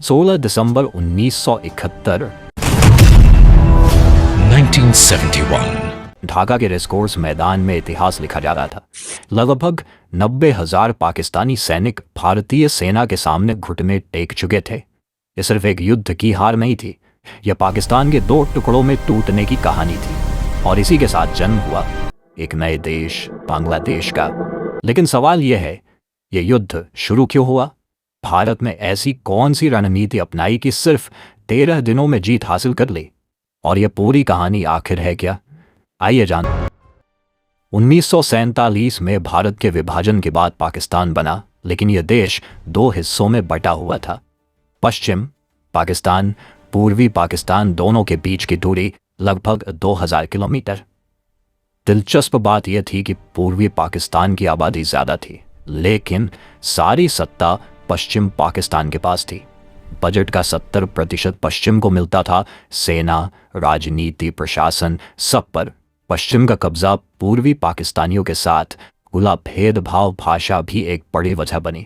16 दिसंबर 1971 1971 ढाका के रेसकोर्स मैदान में इतिहास लिखा जा रहा था। लगभग 90,000 पाकिस्तानी सैनिक भारतीय सेना के सामने घुटने टेक चुके थे। ये सिर्फ एक युद्ध की हार नहीं थी, यह पाकिस्तान के दो टुकड़ों में टूटने की कहानी थी। और इसी के साथ जन्म हुआ एक नए देश बांग्लादेश का। लेकिन सवाल यह है, यह युद्ध शुरू क्यों हुआ? भारत ने ऐसी कौन सी रणनीति अपनाई कि सिर्फ 13 दिनों में जीत हासिल कर ली? और यह पूरी कहानी आखिर है क्या? आइए जानते। 1947 में भारत के विभाजन के बाद पाकिस्तान बना, लेकिन यह देश दो हिस्सों में बटा हुआ था। पश्चिम पाकिस्तान, पूर्वी पाकिस्तान, दोनों के बीच की दूरी लगभग 2000 किलोमीटर। दिलचस्प बात यह थी कि पूर्वी पाकिस्तान की आबादी ज्यादा थी, लेकिन सारी सत्ता पश्चिम पाकिस्तान के पास थी। बजट का 70% पश्चिम को मिलता था। सेना, राजनीति, प्रशासन, सब पर पश्चिम का कब्जा पूर्वी पाकिस्तानियों के साथ खुला भेदभाव भाषा भी एक बड़ी वजह बनी।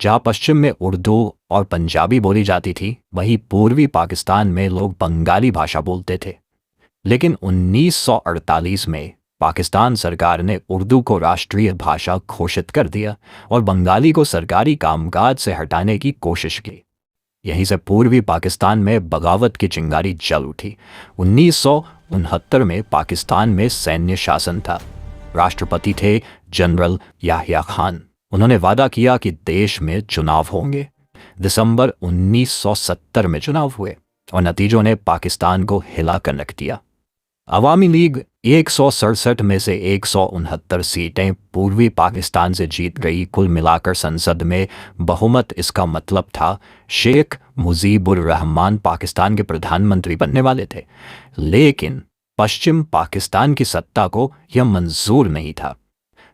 जहां पश्चिम में उर्दू और पंजाबी बोली जाती थी, वहीं पूर्वी पाकिस्तान में लोग बंगाली भाषा बोलते थे। लेकिन 1948 में पाकिस्तान सरकार ने उर्दू को राष्ट्रीय भाषा घोषित कर दिया और बंगाली को सरकारी कामकाज से हटाने की कोशिश की। यहीं से पूर्वी पाकिस्तान में बगावत की चिंगारी जल उठी। 1969 में पाकिस्तान में सैन्य शासन था। राष्ट्रपति थे जनरल याहिया खान। उन्होंने वादा किया कि देश में चुनाव होंगे। दिसंबर 1970 में चुनाव हुए और नतीजों ने पाकिस्तान को हिला कर रख दिया। अवामी लीग 167 में से 169 सीटें पूर्वी पाकिस्तान से जीत गई। कुल मिलाकर संसद में बहुमत। इसका मतलब था शेख मुजीबुर रहमान पाकिस्तान के प्रधानमंत्री बनने वाले थे। लेकिन पश्चिम पाकिस्तान की सत्ता को यह मंजूर नहीं था।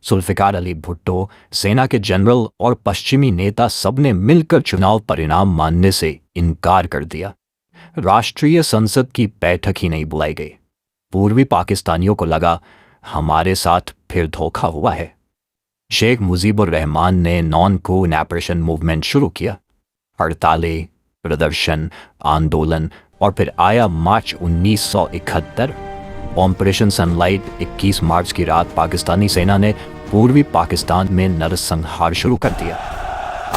जुल्फिकार अली भुट्टो, सेना के जनरल और पश्चिमी नेता सबने मिलकर चुनाव परिणाम मानने से इनकार कर दिया। राष्ट्रीय संसद की बैठक ही नहीं बुलाई गई। पूर्वी पाकिस्तानियों को लगा हमारे साथ फिर धोखा हुआ है। शेख मुजीबुर रहमान ने नॉन को ऑपरेशन मूवमेंट शुरू किया। हड़तालें, प्रदर्शन, आंदोलन और फिर आया मार्च 1971। ऑपरेशन सनलाइट 21 मार्च की रात पाकिस्तानी सेना ने पूर्वी पाकिस्तान में नरसंहार शुरू कर दिया।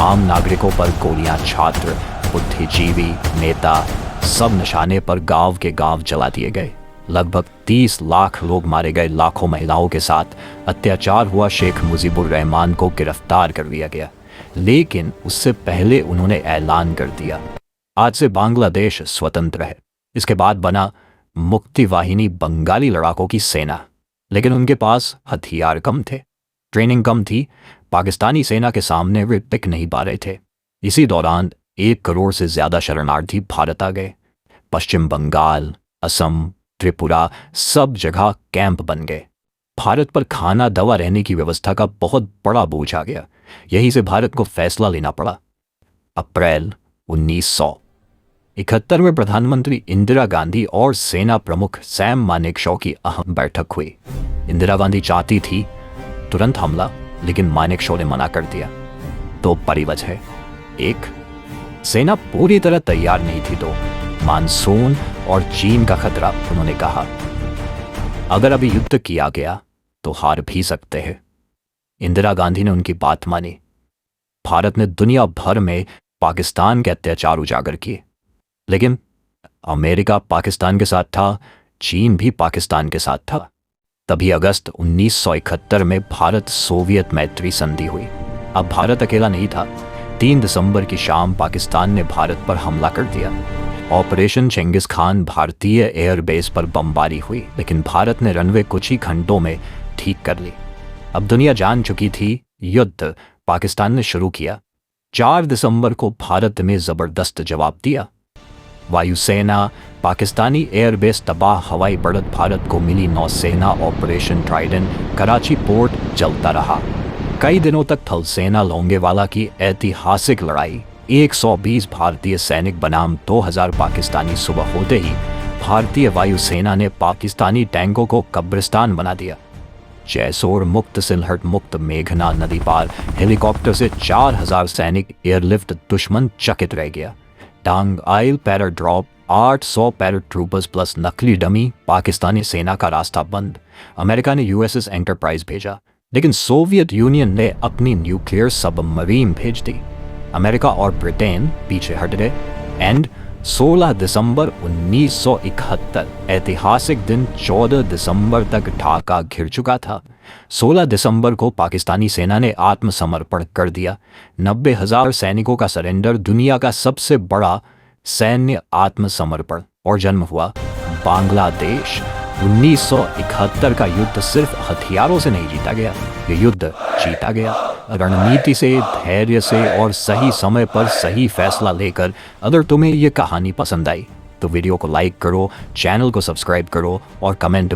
आम नागरिकों पर गोलियां, छात्र, बुद्धिजीवी, नेता, सब निशाने पर गांव के गांव जला दिए गए। लगभग 30 लाख लोग मारे गए। लाखों महिलाओं के साथ अत्याचार हुआ। शेख मुजीबुर रहमान को गिरफ्तार कर लिया गया, लेकिन उससे पहले उन्होंने ऐलान कर दिया आज से बांग्लादेश स्वतंत्र है। इसके बाद बना मुक्ति वाहिनी बंगाली लड़ाकों की सेना। लेकिन उनके पास हथियार कम थे, ट्रेनिंग कम थी। पाकिस्तानी सेना के सामने वे टिक नहीं पा रहे थे। इसी दौरान 1 करोड़ से ज्यादा शरणार्थी भारत आ गए। पश्चिम बंगाल, असम, त्रिपुरा, सब जगह कैंप बन गए। भारत पर खाना, दवा, रहने की व्यवस्था का बहुत बड़ा बोझ आ गया। यहीं से भारत को फैसला लेना पड़ा। अप्रैल 1971 में प्रधानमंत्री इंदिरा गांधी और सेना प्रमुख सैम मानेकशॉ की अहम बैठक हुई। इंदिरा गांधी चाहती थी तुरंत हमला, लेकिन मानेकशॉ ने मना कर दिया। 2 बड़ी वजह। 1, सेना पूरी तरह तैयार नहीं थी। 2, मानसून और चीन का खतरा। उन्होंने कहा अगर अभी युद्ध किया गया तो हार भी सकते हैं। इंदिरा गांधी ने उनकी बात मानी। भारत ने दुनिया भर में पाकिस्तान के अत्याचार उजागर किए, लेकिन अमेरिका पाकिस्तान के साथ था, चीन भी पाकिस्तान के साथ था। तभी अगस्त 1971 में भारत सोवियत मैत्री संधि हुई। अब भारत अकेला नहीं था। 3 दिसंबर की शाम पाकिस्तान ने भारत पर हमला कर दिया। ऑपरेशन चेंगिस खान भारतीय एयरबेस पर बमबारी हुई, लेकिन भारत ने रनवे कुछ ही घंटों में ठीक कर ली। अब दुनिया जान चुकी थी युद्ध पाकिस्तान ने शुरू किया। 4 दिसंबर को भारत में जबरदस्त जवाब दिया। वायुसेना, पाकिस्तानी एयरबेस तबाह, हवाई बढ़त भारत को मिली नौसेना। ऑपरेशन ट्राइडेंट, कराची पोर्ट जलता रहा। कई दिनों तक थल सेना लोंगेवाला की ऐतिहासिक लड़ाई। 120 भारतीय सैनिक बनाम 2000 पाकिस्तानी। सुबह होते ही भारतीय वायुसेना ने पाकिस्तानी टैंकों को कब्रिस्तान बना दिया। जैसोर मुक्त, सिलहट मुक्त, मेघना नदी पार हेलीकॉप्टर से 4000 सैनिक एयरलिफ्ट। दुश्मन चकित रह गया। टांगाइल पैराड्रॉप 800 पैराट्रूपर्स प्लस नकली डमी, पाकिस्तानी सेना का रास्ता बंद। अमेरिका ने यूएसएस एंटरप्राइज भेजा, लेकिन सोवियत यूनियन ने अपनी न्यूक्लियर सबमरीन भेज दी। अमेरिका और ब्रिटेन पीछे हट गए। एंड 16 दिसंबर 1971, ऐतिहासिक दिन 14 दिसंबर तक ढाका घिर चुका था। 16 दिसंबर को पाकिस्तानी सेना ने आत्मसमर्पण कर दिया। 90,000 सैनिकों का सरेंडर दुनिया का सबसे बड़ा सैन्य आत्मसमर्पण। और जन्म हुआ बांग्लादेश। 1971 का युद्ध सिर्फ हथियारों से नहीं जीता गया, ये युद्ध जीता गया रणनीति से, धैर्य से और सही समय पर सही फैसला लेकर। अगर तुम्हें ये कहानी पसंद आई तो वीडियो को लाइक करो, चैनल को सब्सक्राइब करो और कमेंट